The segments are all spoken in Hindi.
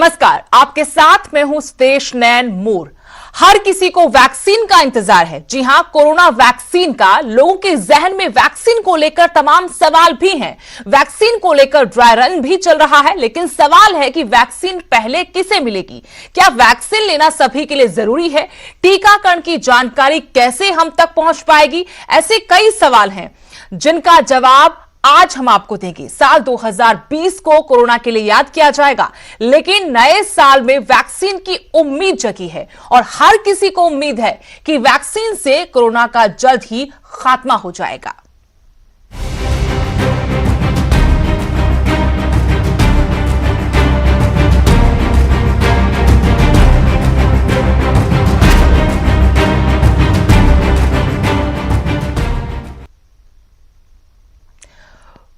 नमस्कार, आपके साथ मैं हूं स्तेश नैन मोर। हर किसी को वैक्सीन का इंतजार है। जी हां, कोरोना वैक्सीन का लोगों के जहन में वैक्सीन को लेकर तमाम सवाल भी हैं। वैक्सीन को लेकर ड्राई रन भी चल रहा है, लेकिन सवाल है कि वैक्सीन पहले किसे मिलेगी? क्या वैक्सीन लेना सभी के लिए जरूरी है? टीकाकरण की जानकारी कैसे हम तक पहुंच पाएगी? ऐसे कई सवाल हैं जिनका जवाब आज हम आपको देंगे। साल 2020 को कोरोना के लिए याद किया जाएगा, लेकिन नए साल में वैक्सीन की उम्मीद जगी है और हर किसी को उम्मीद है कि वैक्सीन से कोरोना का जल्द ही खात्मा हो जाएगा।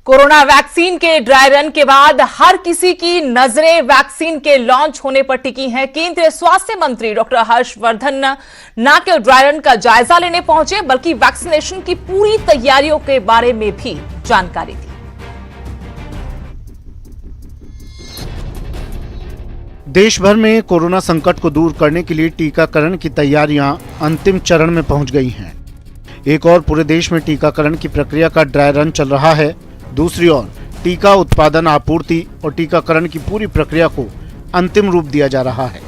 कोरोना वैक्सीन के ड्राई रन के बाद हर किसी की नजरें वैक्सीन के लॉन्च होने पर टिकी हैं। केंद्रीय स्वास्थ्य मंत्री डॉक्टर हर्षवर्धन न केवल ड्राई रन का जायजा लेने पहुंचे, बल्कि वैक्सीनेशन की पूरी तैयारियों के बारे में भी जानकारी दी। देश भर में कोरोना संकट को दूर करने के लिए टीकाकरण की तैयारियां अंतिम चरण में पहुंच गई हैं। एक और पूरे देश में टीकाकरण की प्रक्रिया का ड्राई रन चल रहा है। दूसरी ओर टीका उत्पादन, आपूर्ति और टीकाकरण की पूरी प्रक्रिया को अंतिम रूप दिया जा रहा है।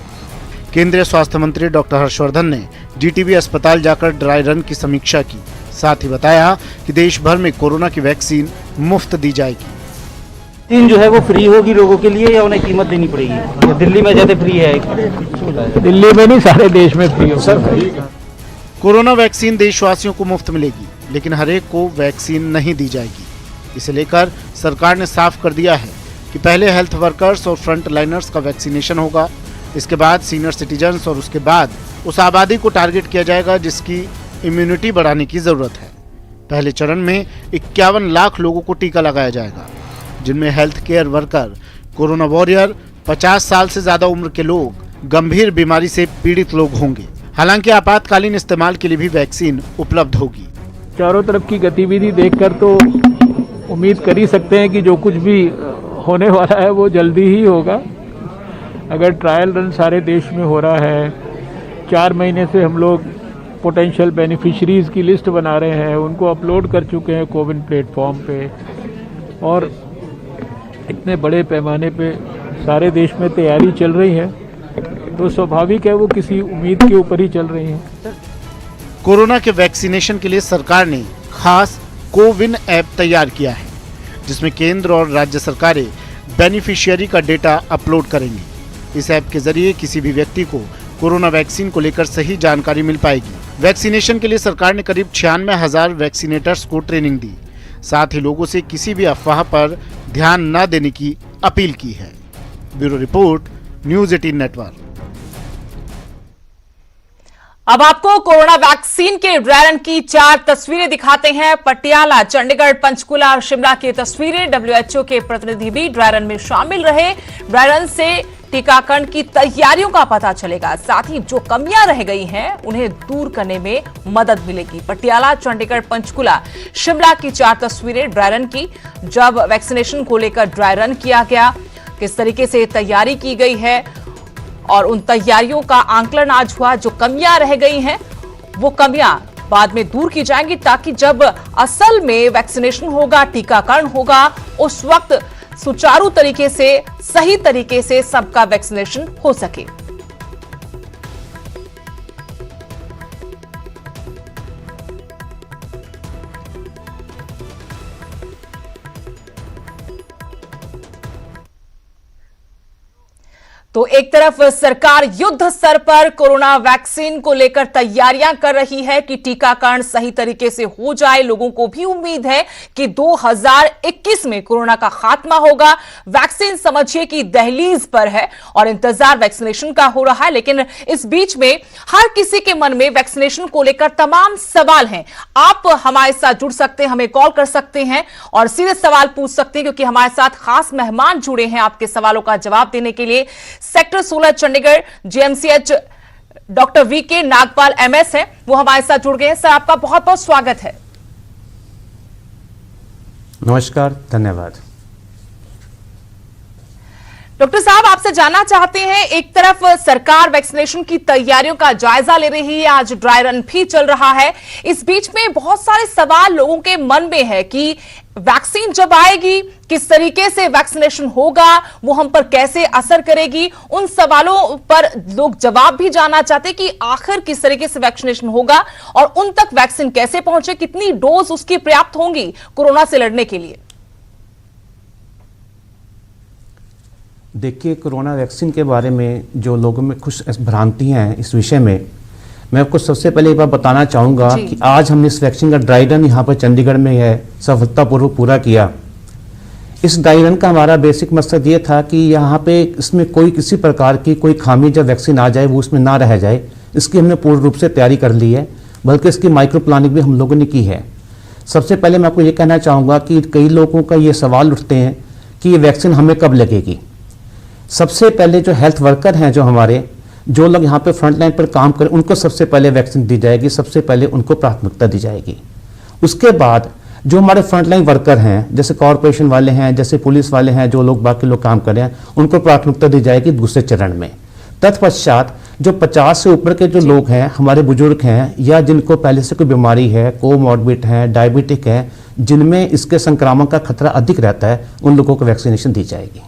केंद्रीय स्वास्थ्य मंत्री डॉक्टर हर्षवर्धन ने जीटीबी अस्पताल जाकर ड्राई रन की समीक्षा की। साथ ही बताया कि देश भर में कोरोना की वैक्सीन मुफ्त दी जाएगी। वैक्सीन जो है वो फ्री होगी लोगों के लिए या उन्हें कीमत देनी पड़ेगी? दिल्ली में ज्यादा फ्री है? दिल्ली में नहीं, सारे देश में फ्री होगा। कोरोना वैक्सीन देशवासियों को मुफ्त मिलेगी, लेकिन हर एक को वैक्सीन नहीं दी जाएगी। इसे लेकर सरकार ने साफ कर दिया है कि पहले हेल्थ वर्कर्स और फ्रंट लाइनर्स का वैक्सीनेशन होगा, इसके बाद सीनियर सिटीजन्स और उसके बाद उस आबादी को टारगेट किया जाएगा जिसकी इम्यूनिटी बढ़ाने की जरूरत है। पहले चरण में 51 लाख लोगों को टीका लगाया जाएगा, जिनमें health care worker, corona warrior, 50 साल से ज्यादा उम्र के लोग, गंभीर बीमारी से पीड़ित लोग होंगे। हालांकि आपातकालीन इस्तेमाल के लिए भी वैक्सीन उपलब्ध होगी। चारों तरफ की गतिविधि देखकर तो उम्मीद कर ही सकते हैं कि जो कुछ भी होने वाला है वो जल्दी ही होगा। अगर ट्रायल रन सारे देश में हो रहा है, 4 महीने से हम लोग पोटेंशियल बेनिफिशरीज की लिस्ट बना रहे हैं, उनको अपलोड कर चुके हैं कोविन प्लेटफॉर्म पे, और इतने बड़े पैमाने पे सारे देश में तैयारी चल रही है, तो स्वाभाविक है वो किसी उम्मीद के ऊपर ही चल रही है। कोरोना के वैक्सीनेशन के लिए सरकार ने खास कोविन ऐप तैयार किया है, जिसमें केंद्र और राज्य सरकारें बेनिफिशियरी का डेटा अपलोड करेंगी। इस ऐप के जरिए किसी भी व्यक्ति को कोरोना वैक्सीन को लेकर सही जानकारी मिल पाएगी। वैक्सीनेशन के लिए सरकार ने करीब 96,000 वैक्सीनेटर्स को ट्रेनिंग दी। साथ ही लोगों से किसी भी अफवाह पर ध्यान न देने की अपील की है। Bureau report, news 18 network. अब आपको कोरोना वैक्सीन के ड्राई रन की 4 तस्वीरें दिखाते हैं। पटियाला, चंडीगढ़, पंचकुला और शिमला की तस्वीरें। डब्ल्यूएचओ के प्रतिनिधि भी ड्राई रन में शामिल रहे। ड्राई रन से टीकाकरण की तैयारियों का पता चलेगा, साथ ही जो कमियां रह गई हैं उन्हें दूर करने में मदद मिलेगी। पटियाला, चंडीगढ़, पंचकुला, शिमला की 4 तस्वीरें ड्राई रन की, जब वैक्सीनेशन को लेकर ड्राई रन किया गया, किस तरीके से तैयारी की गई है और उन तैयारियों का आंकलन आज हुआ। जो कमियां रह गई हैं वो कमियां बाद में दूर की जाएंगी, ताकि जब असल में वैक्सीनेशन होगा, टीकाकरण होगा, उस वक्त सुचारू तरीके से, सही तरीके से सबका वैक्सीनेशन हो सके। तो एक तरफ सरकार युद्ध स्तर पर कोरोना वैक्सीन को लेकर तैयारियां कर रही है कि टीकाकरण सही तरीके से हो जाए। लोगों को भी उम्मीद है कि 2021 में कोरोना का खात्मा होगा। वैक्सीन समझिए कि दहलीज पर है और इंतजार वैक्सीनेशन का हो रहा है, लेकिन इस बीच में हर किसी के मन में वैक्सीनेशन को लेकर तमाम सवाल हैं। आप हमारे साथ जुड़ सकते हैं, हमें कॉल कर सकते हैं और सीधे सवाल पूछ सकते हैं, क्योंकि हमारे साथ खास मेहमान जुड़े हैं आपके सवालों का जवाब देने के लिए। Sector 16 Chandigarh GMCH doctor VK Nagpal MS है, वो हमारे साथ जुड़ गए हैं। सर, आपका बहुत बहुत स्वागत है। नमस्कार, धन्यवाद। डॉक्टर साहब, आपसे जानना चाहते हैं, एक तरफ सरकार वैक्सीनेशन की तैयारियों का जायजा ले रही है, आज ड्राई रन भी चल रहा है। इस बीच में बहुत सारे सवाल लोगों के मन में है कि वैक्सीन जब आएगी किस तरीके से वैक्सीनेशन होगा, वो हम पर कैसे असर करेगी। उन सवालों पर लोग जवाब भी जानना चाहते कि आखिर किस तरीके से वैक्सीनेशन होगा और उन तक वैक्सीन कैसे पहुंचे, कितनी डोज उसकी पर्याप्त होंगी कोरोना से लड़ने के लिए। देखिए, कोरोना वैक्सीन के बारे में जो लोगों में कुछ भ्रांतियां हैं इस विषय में, मैं आपको सबसे पहले एक बार बताना चाहूँगा कि आज हमने इस वैक्सीन का ड्राई रन यहाँ पर चंडीगढ़ में है सफलतापूर्वक पूरा किया। इस ड्राई रन का हमारा बेसिक मकसद ये था कि यहाँ पे इसमें कोई किसी प्रकार की कोई खामी जब वैक्सीन आ जाए वो उसमें ना रह जाए। इसकी हमने पूर्ण रूप से तैयारी कर ली है, बल्कि इसकी माइक्रो प्लानिंग भी हम लोगों ने की है। सबसे पहले मैं आपको ये कहना चाहूँगा कि कई लोगों का ये सवाल उठते हैं कि ये वैक्सीन हमें कब लगेगी। सबसे पहले जो हेल्थ वर्कर हैं, जो लोग यहाँ पे फ्रंट लाइन पर काम करें, उनको सबसे पहले वैक्सीन दी जाएगी, सबसे पहले उनको प्राथमिकता दी जाएगी। उसके बाद जो हमारे फ्रंट लाइन वर्कर हैं, जैसे कॉरपोरेशन वाले हैं, जैसे पुलिस वाले हैं, जो लोग बाकी लोग काम कर रहे हैं, उनको प्राथमिकता दी जाएगी दूसरे चरण में। तत्पश्चात जो 50 से ऊपर के जो लोग हैं, हमारे बुजुर्ग हैं, या जिनको पहले से कोई बीमारी है, कोमॉर्बिड है, डायबिटिक है, जिनमें इसके संक्रामक का खतरा अधिक रहता है, उन लोगों को वैक्सीनेशन दी जाएगी।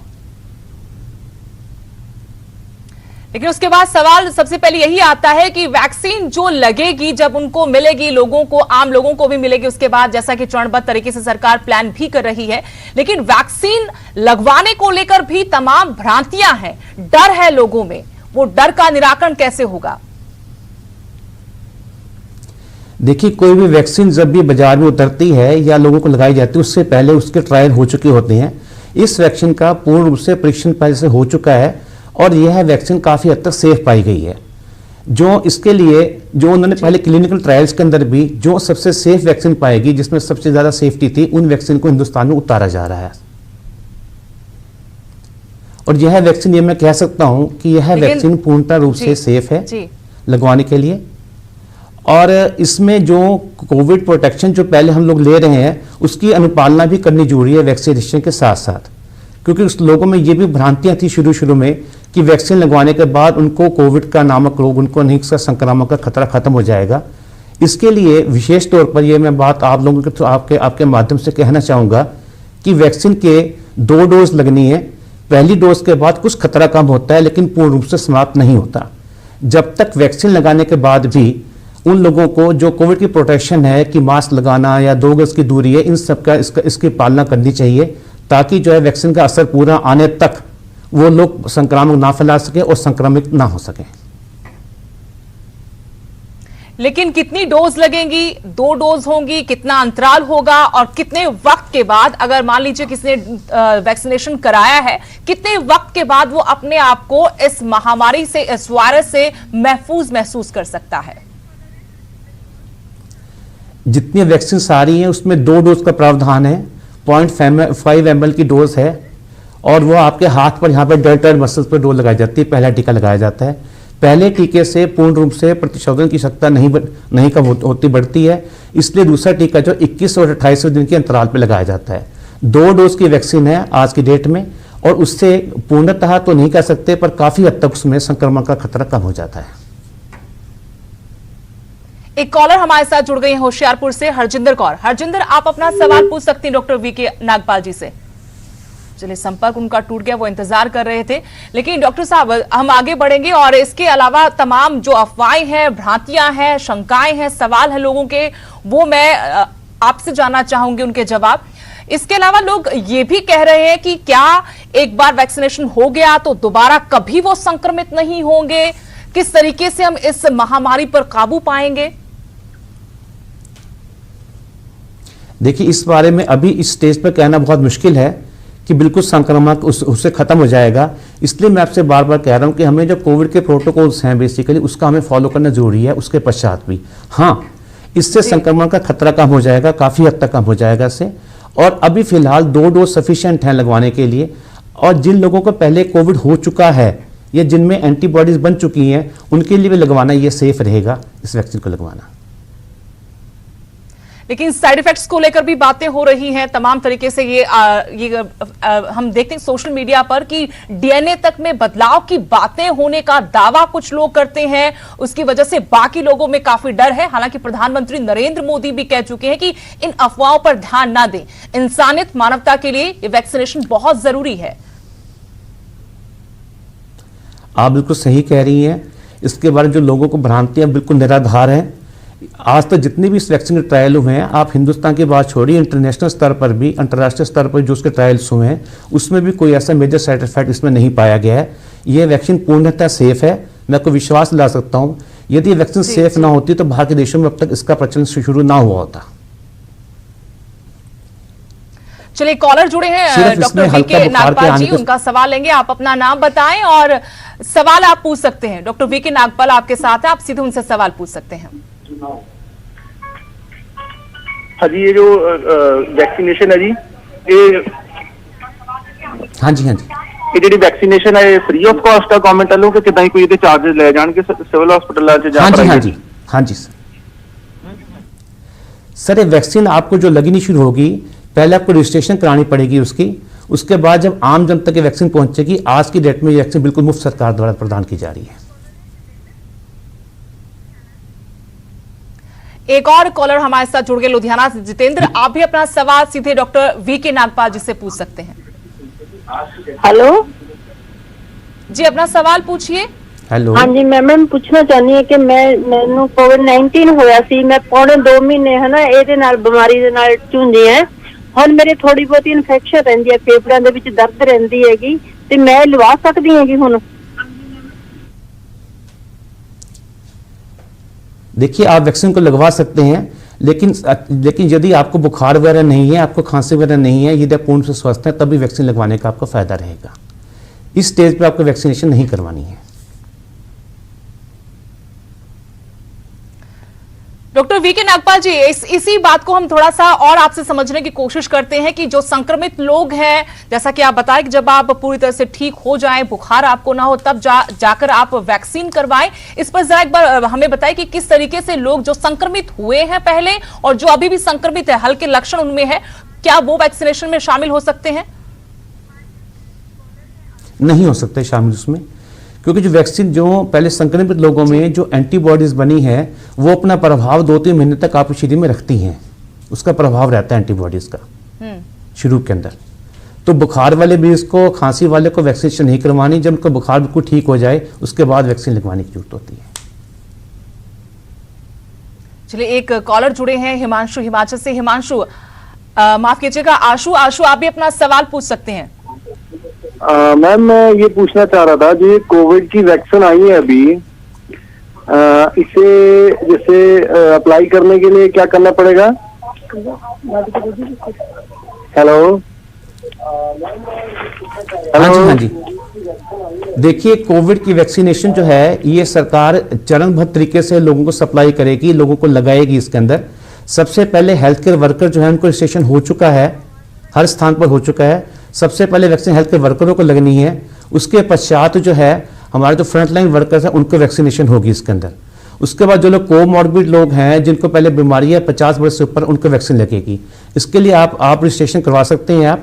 लेकिन उसके बाद सवाल सबसे पहले यही आता है कि वैक्सीन जो लगेगी, जब उनको मिलेगी, लोगों को, आम लोगों को भी मिलेगी, उसके बाद जैसा कि चरणबद्ध तरीके से सरकार प्लान भी कर रही है, लेकिन वैक्सीन लगवाने को लेकर भी तमाम भ्रांतियां हैं, डर है लोगों में। वो डर का निराकरण कैसे होगा? देखिए, कोई भी वैक्सीन जब भी बाजार में उतरती है या लोगों को लगाई जाती है, उससे पहले उसके ट्रायल हो चुके होते हैं। इस वैक्सीन का पूर्ण रूप से परीक्षण पहले से हो चुका है और यह वैक्सीन काफ़ी हद तक सेफ पाई गई है। जो इसके लिए जो उन्होंने पहले क्लिनिकल ट्रायल्स के अंदर भी जो सबसे सेफ वैक्सीन पाएगी, जिसमें सबसे ज़्यादा सेफ्टी थी, उन वैक्सीन को हिंदुस्तान में उतारा जा रहा है। और यह वैक्सीन, ये मैं कह सकता हूं कि यह वैक्सीन पूर्णतः रूप से सेफ है लगवाने के लिए। और इसमें जो कोविड प्रोटेक्शन जो पहले हम लोग ले रहे हैं, उसकी अनुपालना भी करनी जरूरी है वैक्सीनेशन के साथ साथ, क्योंकि उस लोगों में ये भी भ्रांतियां थी शुरू में कि वैक्सीन लगवाने के बाद उनको कोविड का नामक रोग, उनको नहीं संक्रामक का खतरा खत्म हो जाएगा। इसके लिए विशेष तौर पर ये मैं बात आप लोगों के आपके माध्यम से कहना चाहूँगा कि वैक्सीन के 2 डोज लगनी है। पहली डोज के बाद कुछ खतरा कम होता है, लेकिन पूर्ण रूप से समाप्त नहीं होता। जब तक वैक्सीन लगाने के बाद भी उन लोगों को जो कोविड की प्रोटेक्शन है कि मास्क लगाना या 2 गज की दूरी है, इन सब का इसकी पालना करनी चाहिए, ताकि जो है वैक्सीन का असर पूरा आने तक वो लोग संक्रामक ना फैला सके और संक्रमित ना हो सके। लेकिन कितनी डोज लगेंगी? 2 डोज होंगी? कितना अंतराल होगा? और कितने वक्त के बाद, अगर मान लीजिए किसी ने वैक्सीनेशन कराया है, कितने वक्त के बाद वो अपने आप को इस महामारी से, इस वायरस से महफूज महसूस कर सकता है? जितनी वैक्सीन सारी हैं उसमें 2 डोज का प्रावधान है। 0.5 ml की डोज है और वो आपके हाथ पर, यहाँ पर डेल्टॉइड मसल्स पर डोज लगाई जाती है। पहला टीका लगाया जाता है। पहले टीके से पूर्ण रूप से प्रतिशोधन की क्षमता नहीं कम होती, बढ़ती है। इसलिए दूसरा टीका जो 21 और 28 दिन के अंतराल पर लगाया जाता है। 2 डोज की वैक्सीन है आज की डेट में, और उससे पूर्णतः तो नहीं कह सकते, पर काफी हद तक उसमें संक्रमण का खतरा कम हो जाता है। एक कॉलर हमारे साथ जुड़ गई है होशियारपुर से, हरजिंदर कौर। हरजिंदर, आप अपना सवाल पूछ सकती हैं डॉक्टर वीके नागपाल जी से। चलिए, संपर्क उनका टूट गया, वो इंतजार कर रहे थे। लेकिन डॉक्टर साहब, हम आगे बढ़ेंगे और इसके अलावा तमाम जो अफवाहें हैं, भ्रांतियां हैं, शंकाएं हैं, सवाल हैं लोगों के, वो मैं आपसे जानना चाहूंगी उनके जवाब। इसके अलावा लोग ये भी कह रहे हैं कि क्या एक बार वैक्सीनेशन हो गया तो दोबारा कभी वो संक्रमित नहीं होंगे? किस तरीके से हम इस महामारी पर काबू पाएंगे? देखिए, इस बारे में अभी इस स्टेज पर कहना बहुत मुश्किल है कि बिल्कुल संक्रमण उससे खत्म हो जाएगा। इसलिए मैं आपसे बार बार कह रहा हूं कि हमें जो कोविड के प्रोटोकॉल्स हैं बेसिकली, उसका हमें फॉलो करना जरूरी है। उसके पश्चात भी हाँ, इससे संक्रमण का खतरा कम हो जाएगा, काफी हद तक कम हो जाएगा इससे। और अभी फिलहाल 2 डोज सफिशिएंट हैं लगवाने के लिए। और जिन लोगों को पहले कोविड हो चुका है या जिनमें एंटीबॉडीज बन चुकी हैं, उनके लिए भी लगवाना ये सेफ रहेगा, इस वैक्सीन को लगवाना। लेकिन साइड इफेक्ट्स को लेकर भी बातें हो रही हैं तमाम तरीके से। हम देखते हैं सोशल मीडिया पर कि डीएनए तक में बदलाव की बातें होने का दावा कुछ लोग करते हैं, उसकी वजह से बाकी लोगों में काफी डर है। हालांकि प्रधानमंत्री नरेंद्र मोदी भी कह चुके हैं कि इन अफवाहों पर ध्यान ना दें, इंसानियत मानवता के लिए ये वैक्सीनेशन बहुत जरूरी है। आप बिल्कुल सही कह रही हैं। इसके बारे में जो लोगों को भ्रांतियां बिल्कुल निराधार हैं। आज तक जितने भी इस वैक्सीन के ट्रायल हुए हैं, आप हिंदुस्तान की बात छोड़िए, इंटरनेशनल स्तर पर भी, अंतर्राष्ट्रीय स्तर पर जो उसके ट्रायल्स हुए हैं उसमें भी कोई ऐसा मेजर साइड इफेक्ट इसमें नहीं पाया गया है। ये वैक्सीन पूर्णतः सेफ है। मैं आपको विश्वास दिला सकता हूँ, यदि वैक्सीन सेफ ना होती तो बाहर के देशों में अब तक इसका प्रचलन शुरू ना हुआ होता। चलिए, कॉलर जुड़े हैं डॉक्टर वीके नागपाल जी, उनका सवाल लेंगे। आप अपना नाम बताएं और सवाल आप पूछ सकते हैं। डॉक्टर वीके नागपाल आपके साथ है, आप सीधे उनसे सवाल पूछ सकते हैं। हाँ जी, ये जो वैक्सीनेशन है जी, ये हाँ जी ये जी वैक्सीनेशन है फ्री ऑफ कॉस्ट है गवर्नमेंट वालों के, कितना कोई ये चार्जेस ले जान के सिविल हॉस्पिटल हाँ जी सर, ये वैक्सीन आपको जो लगनी शुरू होगी, पहले आपको रजिस्ट्रेशन करानी पड़ेगी उसके बाद जब आम जनता की वैक्सीन पहुंचेगी, आज की डेट में ये वैक्सीन बिल्कुल मुफ्त सरकार द्वारा प्रदान की जा रही है। एक और कॉलर हमारे साथ जुड़ गए लुधियाना से, जितेंद्र, आप भी अपना सवाल सीधे डॉक्टर वीके नागपाल जी से पूछ सकते हैं। हेलो जी, अपना सवाल पूछिए। हेलो। हाँ जी, मैं पूछना चाहनी है कि मैनू कोविड-19 होया सी, मैं पौने 2 महीने है ना ਇਹਦੇ ਨਾਲ ਬਿਮਾਰੀ ਦੇ ਨਾਲ ਝੁੰਝੀ ਹੈ। ਹੁਣ ਮੇਰੇ ਥੋੜੀ ਬਹੁਤੀ ਇਨਫੈਕਸ਼ਨ ਰਹਿੰਦੀ ਹੈ, ਫੇਫੜਿਆਂ ਦੇ ਵਿੱਚ ਦਰਦ ਰਹਿੰਦੀ ਹੈਗੀ, ਤੇ ਮੈਂ ਲਵਾ ਸਕਦੀ ਹੈਗੀ ਹੁਣ? देखिए, आप वैक्सीन को लगवा सकते हैं, लेकिन यदि आपको बुखार वगैरह नहीं है, आपको खांसी वगैरह नहीं है, यदि आप पूर्ण से स्वस्थ हैं, तभी वैक्सीन लगवाने का आपको फायदा रहेगा। इस स्टेज पे आपको वैक्सीनेशन नहीं करवानी है। डॉक्टर वीके नागपाल जी, इसी बात को हम थोड़ा सा और आपसे समझने की कोशिश करते हैं कि जो संक्रमित लोग हैं, जैसा कि आप बताएं कि जब आप पूरी तरह से ठीक हो जाएं, बुखार आपको ना हो, तब जाकर आप वैक्सीन करवाएं। इस पर जरा एक बार हमें बताएं कि किस तरीके से लोग जो संक्रमित हुए हैं पहले और जो अभी भी संक्रमित है, हल्के लक्षण उनमें है, क्या वो वैक्सीनेशन में शामिल हो सकते हैं? नहीं हो सकते शामिल उसमें, क्योंकि जो वैक्सीन जो पहले संक्रमित लोगों में जो एंटीबॉडीज बनी है, वो अपना प्रभाव 2-3 महीने तक आपके शरीर में रखती हैं। उसका प्रभाव रहता है एंटीबॉडीज का शुरू के अंदर। तो बुखार वाले भी इसको, खांसी वाले को वैक्सीनेशन नहीं करवानी। जब उनका बुखार बिल्कुल ठीक हो जाए, उसके बाद वैक्सीन लगवाने की जरूरत होती है। चलिए, एक कॉलर जुड़े हैं हिमांशु हिमाचल से। हिमांशु, माफ कीजिएगा, आशु आप भी अपना सवाल पूछ सकते हैं। मैम, मैं ये पूछना चाह रहा था, जो कोविड की वैक्सीन आई है अभी, इसे जैसे अप्लाई करने के लिए क्या करना पड़ेगा? हेलो। हाँ जी। देखिए, कोविड की वैक्सीनेशन जो है, ये सरकार चरणबद्ध तरीके से लोगों को सप्लाई करेगी, लोगों को लगाएगी। इसके अंदर सबसे पहले हेल्थ केयर वर्कर जो है, उनको रजिस्ट्रेशन हो चुका है, हर स्थान पर हो चुका है। सबसे पहले वैक्सीन हेल्थ केयर वर्करों को लगनी है। उसके पश्चात जो है हमारे जो फ्रंटलाइन वर्कर्स हैं, उनको वैक्सीनेशन होगी इसके अंदर। उसके बाद जो लोग कोमॉर्बिड लोग हैं, जिनको पहले बीमारी है 50 वर्ष से ऊपर, उनको वैक्सीन लगेगी। इसके लिए आप रजिस्ट्रेशन करवा सकते हैं।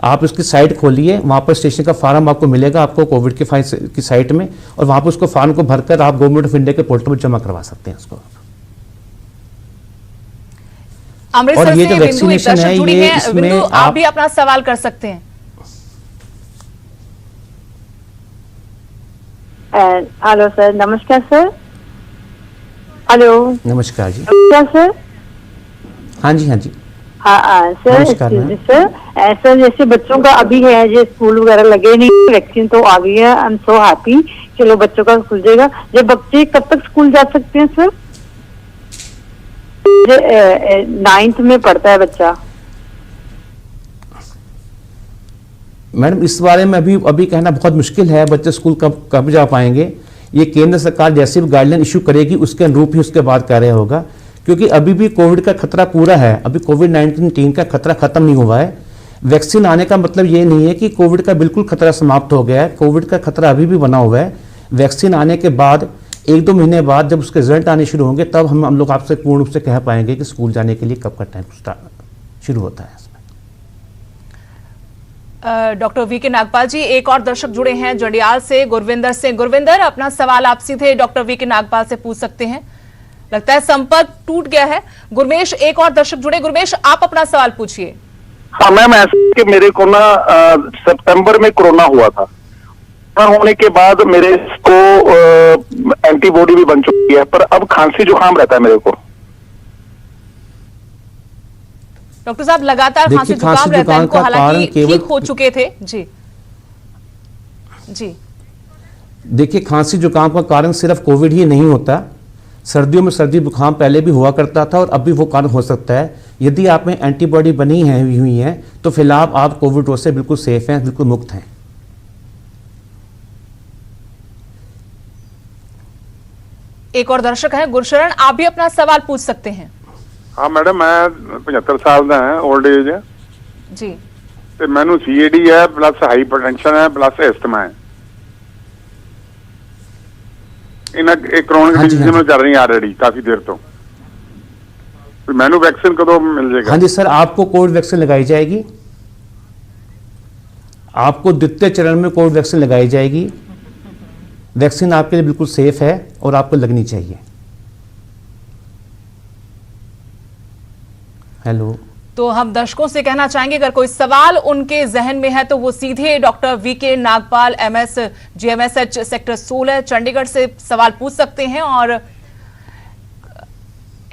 आप उसकी साइट खोलिए, वहाँ पर रजिस्ट्रेशन का फॉर्म आपको मिलेगा, आपको कोविड की साइट में, और वहाँ पर उसको फॉर्म को भरकर आप गवर्नमेंट ऑफ इंडिया के पोर्टल पर जमा करवा सकते हैं उसको। अमृतसर से बिंदु एक दर्शक जुड़ी है। बिंदु, आप भी अपना सवाल कर सकते हैं। हेलो सर, नमस्कार सर। हेलो, नमस्कार जी। क्या सर? हाँ जी। हाँ सर, सर जैसे बच्चों का अभी है, जो स्कूल वगैरह लगे नहीं, वैक्सीन तो आ गई है, आई एम सो हैप्पी, चलो बच्चों का खुल जाएगा। जब बच्चे कब तक स्कूल जा सकते हैं सर? 9th में पढ़ता है बच्चा। मैडम, इस बारे में अभी कहना बहुत मुश्किल है, बच्चे स्कूल कब जा पाएंगे। ये केंद्र सरकार जैसी भी गाइडलाइन इशू करेगी, उसके अनुरूप ही उसके बाद कार्य होगा, क्योंकि अभी भी कोविड का खतरा पूरा है। अभी कोविड-19 का खतरा खत्म नहीं हुआ है। वैक्सीन आने का मतलब ये नहीं है कि कोविड का बिल्कुल खतरा समाप्त हो गया है। कोविड का खतरा अभी भी बना हुआ है। वैक्सीन आने के बाद 1-2 महीने बाद जब उसके रिजल्ट आने शुरू होंगे तब हम लोग आपसे पूर्ण रूप से कह पाएंगे कि स्कूल जाने के लिए कब का टाइम शुरू होता है। डॉक्टर वीके नागपाल जी, एक और दर्शक जुड़े हैं जड़ियाल से, गुरविंदर से। गुरविंदर, अपना सवाल आप सीधे डॉक्टर वीके नागपाल से पूछ सकते हैं। लगता है संपर्क टूट गया है। गुरमेश, एक और दर्शक जुड़े। गुरमेश, आप अपना सवाल पूछिए। हाँ मैम, ऐसे कि मेरे को ना सितंबर में कोरोना हुआ था। कोरोना होने के बाद मेरे को एंटीबॉडी भी बन चुकी है, पर अब खांसी जुकाम रहता है मेरे को। डॉक्टर साहब, लगातार खांसी जुकाम रहता है इनको, हालांकि ठीक हो चुके थे। जी जी, देखिए, खांसी जुकाम का कारण सिर्फ कोविड ही नहीं होता। सर्दियों में सर्दी जुकाम पहले भी हुआ करता था और अब भी वो कारण हो सकता है। यदि आप में एंटीबॉडी बनी हुई है तो फिलहाल आप कोविड रोग से बिल्कुल सेफ हैं, बिल्कुल मुक्त हैं। एक और दर्शक है गुरशरण, आप भी अपना सवाल पूछ सकते हैं। हाँ मैडम, मैं 75 साल का है, ओल्ड एज है जी। ਤੇ ਮੈਨੂੰ CAD है प्लस हाइपरटेंशन है प्लस एस्थमा है। एक क्रोनिक डिजीज में चल रही है ऑलरेडी काफी देर तो। मैनू वैक्सीन कदों मिल जाएगा? हाँ जी सर, आपको कोविड वैक्सीन लगाई जाएगी। आपको द्वितीय चरण में कोविड वैक्सीन लगाई जाएगी। वैक्सीन आपके लिए बिल्कुल सेफ है और आपको लगनी चाहिए। हेलो, तो हम दर्शकों से कहना चाहेंगे, अगर कोई सवाल उनके जहन में है तो वो सीधे doctor VK Nagpal, MS GMSH sector 16 Chandigarh से सवाल पूछ सकते हैं। और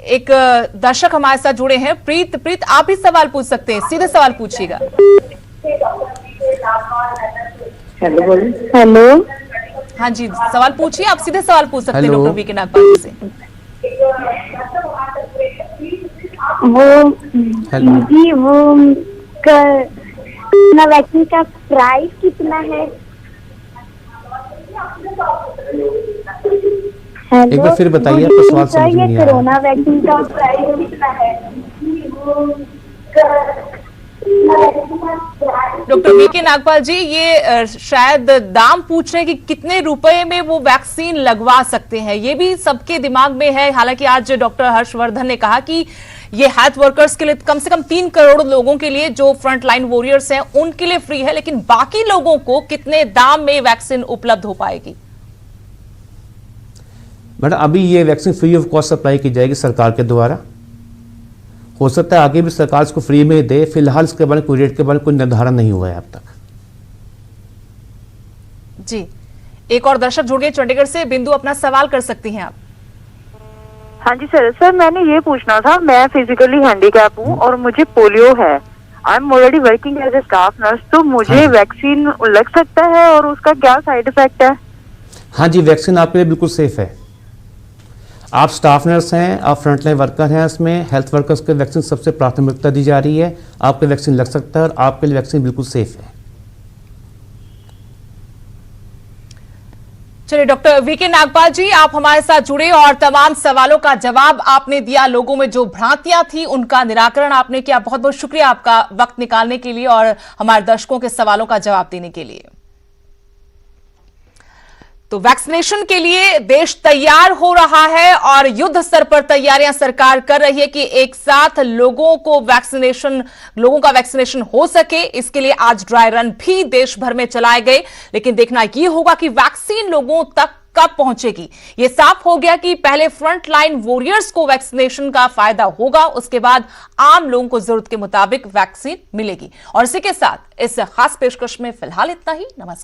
एक दर्शक हमारे साथ जुड़े हैं, प्रीत, आप भी सवाल पूछ सकते हैं, सीधे सवाल पूछिएगा। हेलो, हाँ जी, सवाल पूछिए, आप सीधे सवाल पूछ सकते हैं डॉक्टर वीके नागपाल जी से। जी, वो कोरोना वैक्सीन का प्राइस कितना है? एक बार फिर बताइए, आपका सवाल समझ में नहीं आया। कोरोना वैक्सीन का प्राइस कितना है? डॉक्टर वीके नागपाल जी, ये शायद दाम पूछ रहे हैं कि कितने रुपए में वो वैक्सीन लगवा सकते हैं, ये भी सबके दिमाग में है। हालांकि आज डॉक्टर हर्षवर्धन ने कहा कि ये हेल्थ वर्कर्स के लिए कम से कम 3 करोड़ लोगों के लिए, जो फ्रंट लाइन वॉरियर्स हैं, उनके लिए फ्री है, लेकिन बाकी लोगों को कितने दाम में वैक्सीन उपलब्ध हो पाएगी? मैडम, अभी ये vaccine free of cost supply की जाएगी सरकार के द्वारा। हो सकता है आगे भी सरकार इसको फ्री में दे। फिलहाल इसके बारे में कोई रेट के बारे में कोई निर्धारण नहीं हुआ है अब तक। जी, एक और दर्शक जुड़ गए चंडीगढ़ से। बिंदु, अपना सवाल कर सकती हैं आप। हाँ जी सर, मैंने ये पूछना था, मैं फिजिकली हैंडीकैप हूँ और मुझे पोलियो है। I am already working as a staff nurse, तो मुझे वैक्सीन लग सकता है और उसका क्या साइड इफेक्ट है? हाँ जी, वैक्सीन आपके लिए बिल्कुल सेफ है। आप स्टाफ नर्स हैं, आप फ्रंटलाइन वर्कर हैं, इसमें हेल्थ वर्कर्स के वैक्सीन सबसे प्राथमिकता दी जा रही है। आपके वैक्सीन लग सकता है और आपके लिए वैक्सीन बिल्कुल सेफ है। चलिए डॉक्टर वीके नागपाल जी, आप हमारे साथ जुड़े और तमाम सवालों का जवाब आपने दिया। लोगों में जो भ्रांतियां थी उनका निराकरण आपने किया। बहुत बहुत शुक्रिया आपका वक्त निकालने के लिए और हमारे दर्शकों के सवालों का जवाब देने के लिए। तो वैक्सीनेशन के लिए देश तैयार हो रहा है और युद्ध स्तर पर तैयारियां सरकार कर रही है कि एक साथ लोगों का वैक्सीनेशन हो सके। इसके लिए आज ड्राई रन भी देश भर में चलाए गए, लेकिन देखना यह होगा कि वैक्सीन लोगों तक कब पहुंचेगी। यह साफ हो गया कि पहले फ्रंट लाइन वॉरियर्स को वैक्सीनेशन का फायदा होगा, उसके बाद आम लोगों को जरूरत के मुताबिक वैक्सीन मिलेगी। और इसी के साथ इस खास पेशकश में फिलहाल इतना ही। नमस्कार।